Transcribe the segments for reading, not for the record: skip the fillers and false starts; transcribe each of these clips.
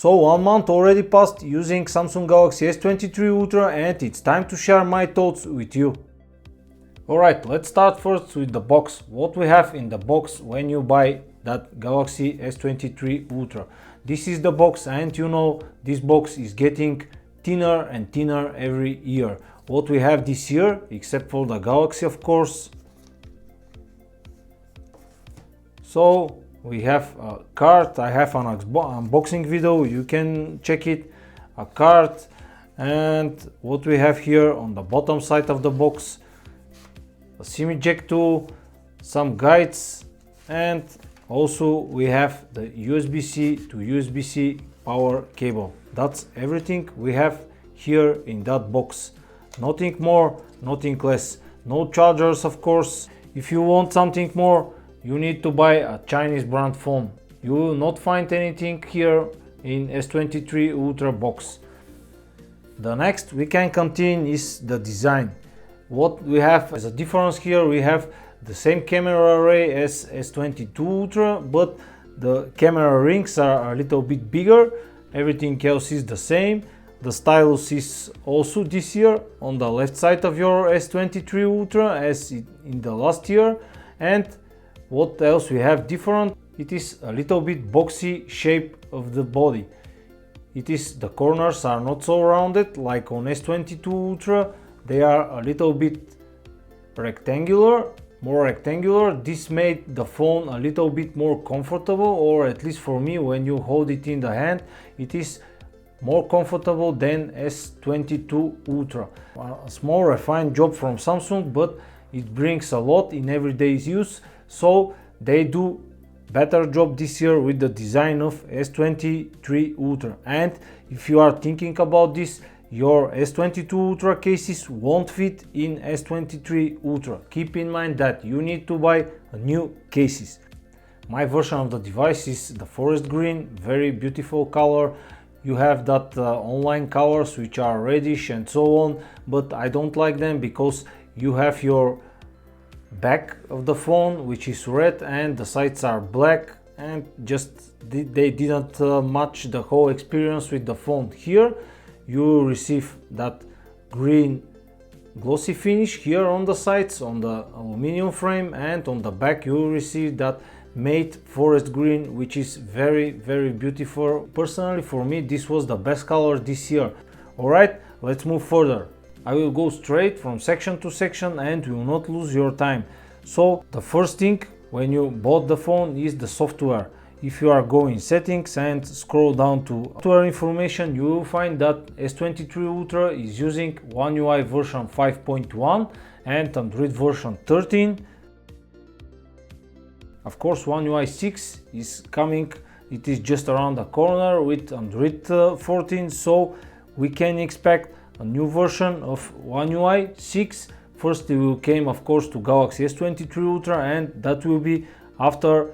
So 1 month already passed using Samsung Galaxy S23 Ultra and it's time to share my thoughts with you. Alright, let's start first with the box. What we have in the box when you buy that Galaxy S23 Ultra. This is the box, and you know this box is getting thinner and thinner every year. What we have this year, except for the Galaxy of course. So we have a card. I have an unboxing video, you can check it. A card, and what we have here on the bottom side of the box, a SIM jack tool, some guides, and also we have the USB-C to USB-C power cable. That's everything we have here in that box. Nothing more, nothing less. No chargers of course. If you want something more, you need to buy a Chinese brand phone. You will not find anything here in S23 Ultra box. The next we can continue is the design. What we have as a difference here, we have the same camera array as S22 Ultra, but the camera rings are a little bit bigger. Everything else is the same. The stylus is also this year on the left side of your S23 Ultra as in the last year. And what else we have different? It is a little bit boxy shape of the body. The corners are not so rounded like on S22 Ultra. They are a little bit rectangular, more rectangular. This made the phone a little bit more comfortable, or at least for me, when you hold it in the hand, it is more comfortable than S22 Ultra. A small refined job from Samsung, but it brings a lot in everyday use. So they do better job this year with the design of S23 Ultra. And if you are thinking about this, your S22 Ultra cases won't fit in S23 Ultra. Keep in mind that you need to buy new cases. My version of the device is the forest green, very beautiful color. You have that online colors which are reddish and so on, but I don't like them because you have your back of the phone which is red and the sides are black, and just they didn't match the whole experience with the phone. Here you receive that green glossy finish here on the sides, on the aluminum frame, and on the back you receive that matte forest green, which is very beautiful. Personally, for me, this was the best color this year. Alright, let's move further. I will go straight from section to section and will not lose your time. So the first thing when you bought the phone is the software. If you are going settings and scroll down to software information, you will find that S23 Ultra is using One UI version 5.1 and Android version 13. Of course, One UI 6 is coming. It is just around the corner with Android 14, so we can expect a new version of One UI 6. First it will came of course to Galaxy S23 Ultra, and that will be after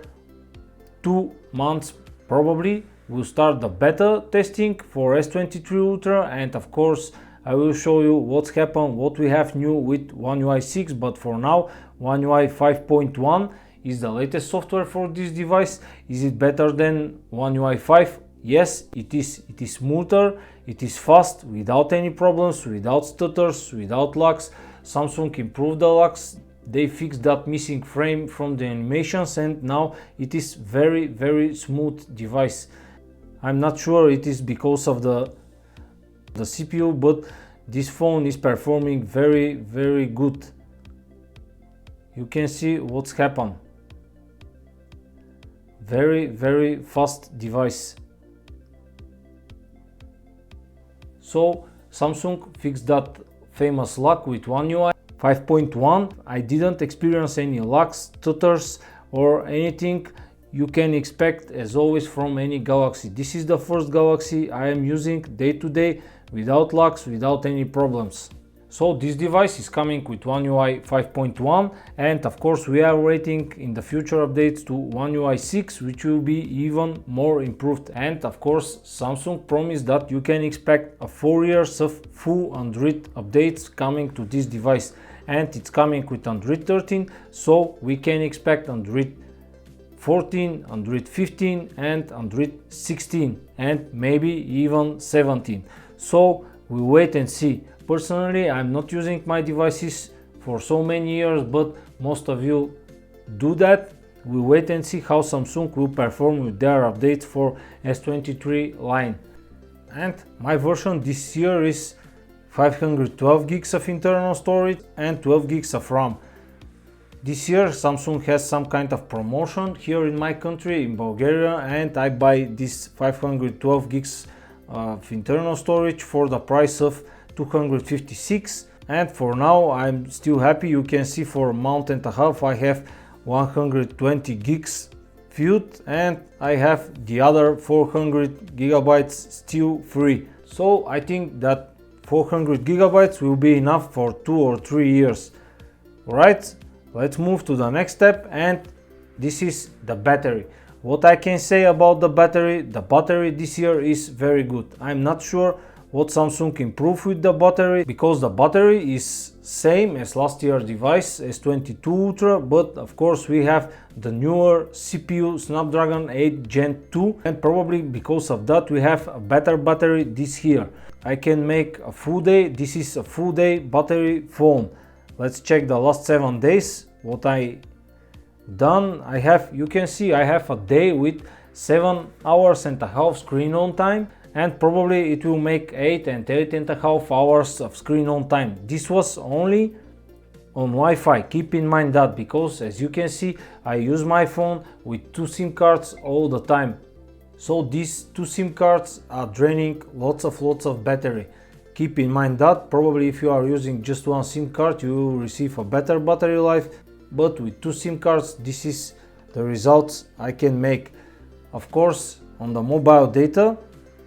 2 months probably. We'll start the beta testing for S23 Ultra, and of course I will show you what's happened, what we have new with One UI 6. But for now, One UI 5.1 is the latest software for this device. Is it better than One UI 5? Yes, it is. It is smoother, it is fast, without any problems, without stutters, without lags. Samsung improved the lags. They fixed that missing frame from the animations, and now it is very smooth device. I'm not sure it is because of the CPU, but this phone is performing very good. You can see what's happened. Very fast device. So Samsung fixed that famous lag with One UI 5.1. I didn't experience any lags, stutters or anything you can expect as always from any Galaxy. This is the first Galaxy I am using day to day without lags, without any problems. So this device is coming with One UI 5.1, and of course we are waiting in the future updates to One UI 6, which will be even more improved. And of course Samsung promised that you can expect 4 years of full Android updates coming to this device, and it's coming with Android 13, so we can expect Android 14, Android 15 and Android 16 and maybe even 17. So we wait and see. Personally, I'm not using my devices for so many years, but most of you do that. We wait and see how Samsung will perform with their updates for S23 line. And my version this year is 512 gigs of internal storage and 12 gigs of RAM. This year Samsung has some kind of promotion here in my country, in Bulgaria, and I buy this 512 gigs of internal storage for the price of 256, and for now I'm still happy. You can see for a month and a half I have 120 gigs filled and I have the other 400 gigabytes still free. So I think that 400 gigabytes will be enough for 2 or 3 years. Alright, let's move to the next step, and this is the battery. What I can say about the battery this year is very good. I'm not sure what Samsung improved with the battery, because the battery is same as last year's device S22 Ultra, but of course we have the newer CPU Snapdragon 8 Gen 2, and probably because of that we have a better battery this year. I can make a full day. This is a full day battery phone. Let's check the last 7 days what I done. You can see I have a day with 7 hours and a half screen on time, and probably it will make 8 and 8.5 hours of screen on time. This was only on Wi-Fi. Keep in mind that, because as you can see I use my phone with 2 SIM cards all the time. So these 2 SIM cards are draining lots of battery. Keep in mind that. Probably if you are using just 1 SIM card you will receive a better battery life, but with 2 SIM cards this is the results I can make. Of course on the mobile data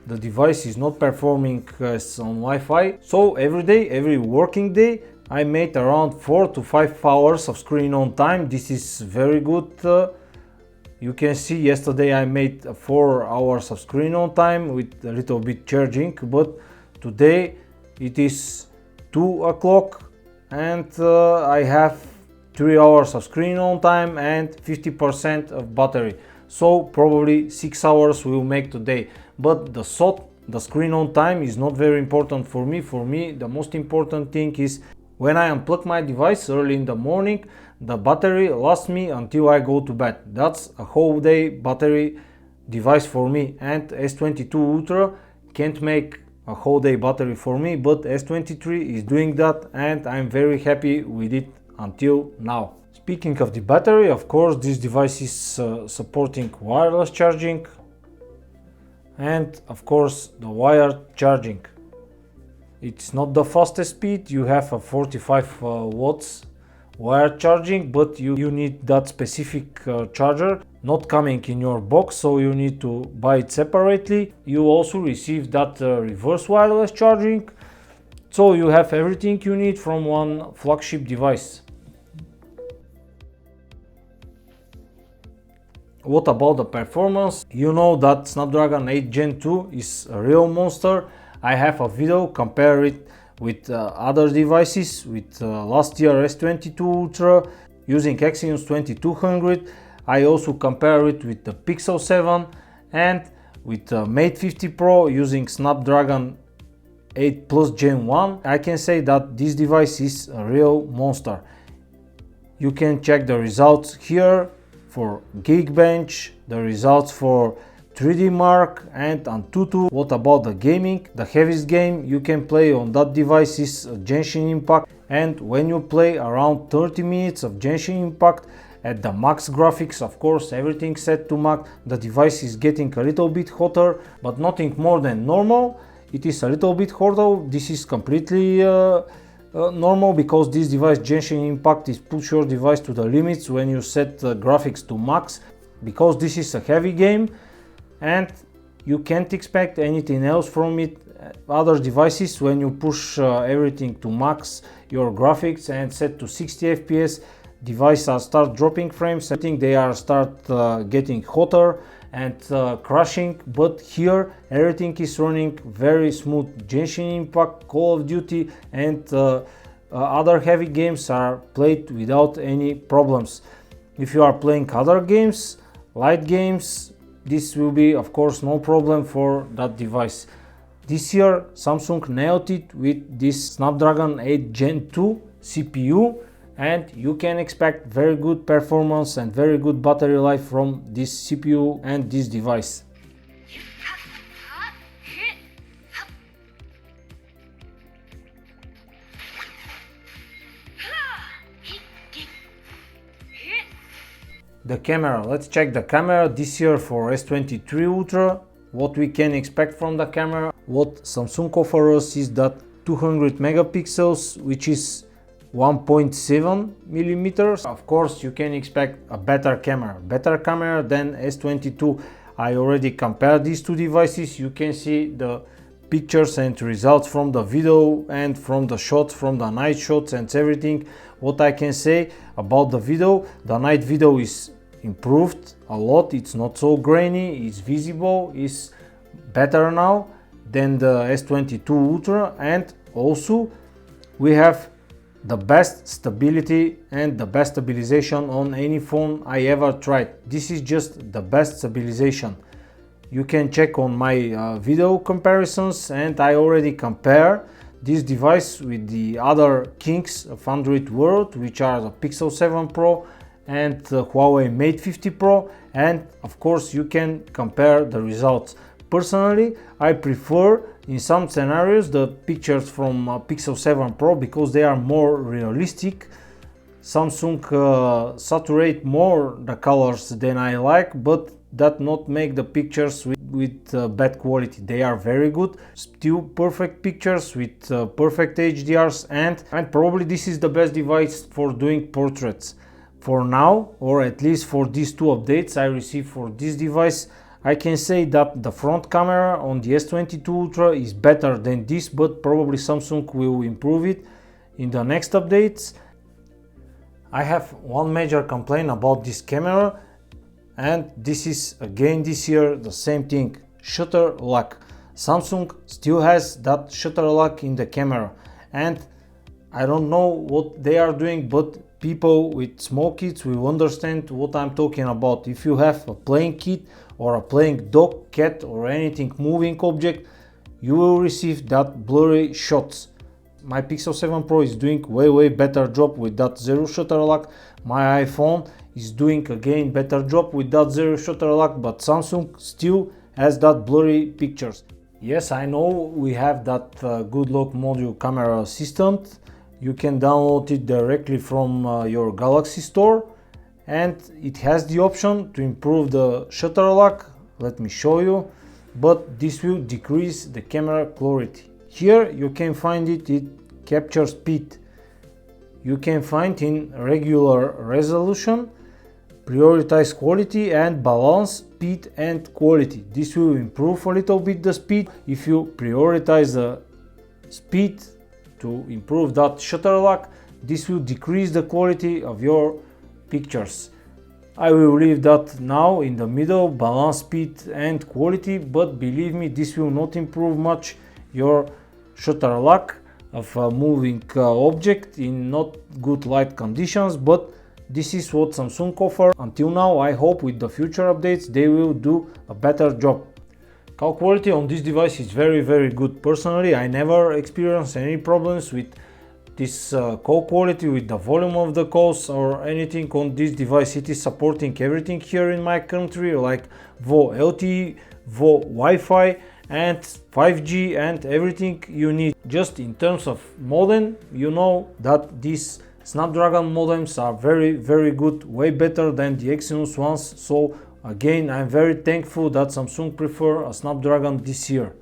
the device is not performing as on Wi-Fi, so every working day I made around 4 to 5 hours of screen on time. This is very good. You can see yesterday I made 4 hours of screen on time with a little bit charging, but today it is 2 o'clock and I have 3 hours of screen on time and 50% of battery. So probably 6 hours we will make today. But the screen on time is not very important for me. For me the most important thing is when I unplug my device early in the morning, the battery lasts me until I go to bed. That's a whole day battery device for me, and S22 Ultra can't make a whole day battery for me, but S23 is doing that and I'm very happy with it until now. Speaking of the battery, of course this device is supporting wireless charging and of course the wired charging. It's not the fastest speed. You have a 45 watts wired charging, but you need that specific charger not coming in your box, so you need to buy it separately. You also receive that reverse wireless charging, so you have everything you need from one flagship device. What about the performance? You know that Snapdragon 8 Gen 2 is a real monster. I have a video compare it with other devices, with last year S22 Ultra using Exynos 2200. I also compare it with the Pixel 7 and with Mate 50 Pro using Snapdragon 8 Plus Gen 1. I can say that this device is a real monster. You can check the results here for Geekbench, the results for 3D Mark and Antutu. What about the gaming? The heaviest game you can play on that device is Genshin Impact, and when you play around 30 minutes of Genshin Impact at the max graphics, of course everything set to max, the device is getting a little bit hotter, but nothing more than normal. It is a little bit hotter. This is completely normal, because this device Genshin Impact is push your device to the limits when you set graphics to max, because this is a heavy game and you can't expect anything else from it. Other devices, when you push everything to max your graphics and set to 60 fps, devices start dropping frames. I think they are start getting hotter and crashing, but here everything is running very smooth. Genshin Impact, Call of Duty and other heavy games are played without any problems. If you are playing other games light games, this will be of course no problem for that device. This year Samsung nailed it with this Snapdragon 8 Gen 2 CPU, and you can expect very good performance and very good battery life from this CPU and this device. The camera, let's check the camera this year for S23 Ultra. What we can expect from the camera. What Samsung offers is that 200 megapixels, which is 1.7 millimeters. Of course, you can expect a better camera than S22. I already compared these two devices. You can see the pictures and results from the video and from the shots, from the night shots and everything. What I can say about the video, the night video is improved a lot. It's not so grainy, it's visible, it's better now than the S22 Ultra, and also we have the best stability and the best stabilization on any phone I ever tried. This is just the best stabilization. You can check on my video comparisons, and I already compare this device with the other kings of Android world, which are the Pixel 7 Pro and the Huawei Mate 50 Pro, and of course you can compare the results. Personally, I prefer in some scenarios the pictures from Pixel 7 Pro because they are more realistic. Samsung saturate more the colors than I like, but that not make the pictures with bad quality. They are very good, still perfect pictures with perfect HDRs, and probably this is the best device for doing portraits. For now, or at least for these two updates I received for this device, I can say that the front camera on the S22 Ultra is better than this, but probably Samsung will improve it in the next updates. I have one major complaint about this camera, and this is again this year the same thing: shutter lock. Samsung still has that shutter lock in the camera, and I don't know what they are doing, but people with small kids will understand what I'm talking about. If you have a playing kid or a playing dog, cat or anything moving object, you will receive that blurry shots. My Pixel 7 Pro is doing way better job with that zero shutter lock. My iPhone is doing again better job with that zero shutter lock, but Samsung still has that blurry pictures. Yes, I know we have that good lock module camera assistant. You can download it directly from your Galaxy store, and it has the option to improve the shutter lock. Let me show you, but this will decrease the camera clarity. Here you can find it in capture speed. You can find in regular resolution, prioritize quality, and balance speed and quality. This will improve a little bit the speed. If you prioritize the speed to improve that shutter lock, this will decrease the quality of your pictures. I will leave that now in the middle, balance speed and quality, but believe me, this will not improve much your shutter lock of a moving object in not good light conditions, but this is what Samsung offer until now. I hope with the future updates they will do a better job. Call quality on this device is very good. Personally, I never experienced any problems with this call quality, with the volume of the calls or anything on this device. It is supporting everything here in my country, like VO LTE, VO Wi-Fi and 5G and everything you need. Just in terms of modem, you know that these Snapdragon modems are very good, way better than the Exynos ones. So again, I'm very thankful that Samsung prefer a Snapdragon this year.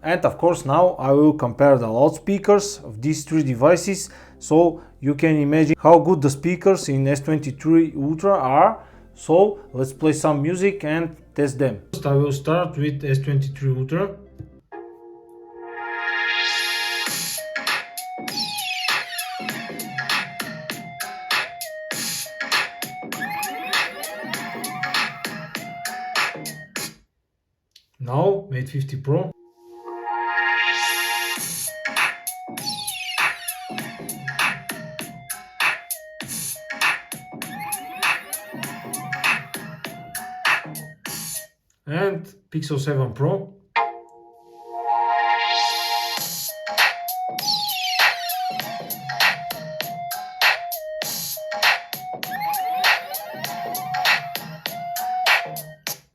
And of course now I will compare the loudspeakers of these three devices, so you can imagine how good the speakers in S23 Ultra are. So let's play some music and test them. First I will start with S23 Ultra. Now Mate 50 Pro. And Pixel 7 Pro.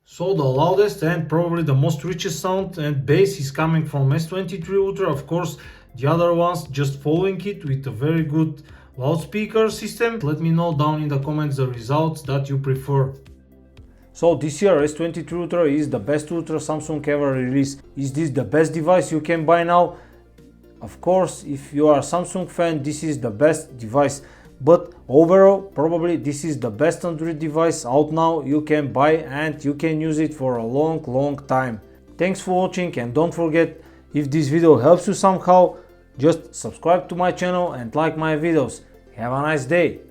So the loudest and probably the most richest sound and bass is coming from S23 Ultra. Of course, the other ones just following it with a very good loudspeaker system. Let me know down in the comments the results that you prefer. So this year S23 Ultra is the best Ultra Samsung ever released. Is this the best device you can buy now? Of course, if you are a Samsung fan, this is the best device. But overall, probably this is the best Android device out now you can buy, and you can use it for a long time. Thanks for watching, and don't forget, if this video helps you somehow, just subscribe to my channel and like my videos. Have a nice day!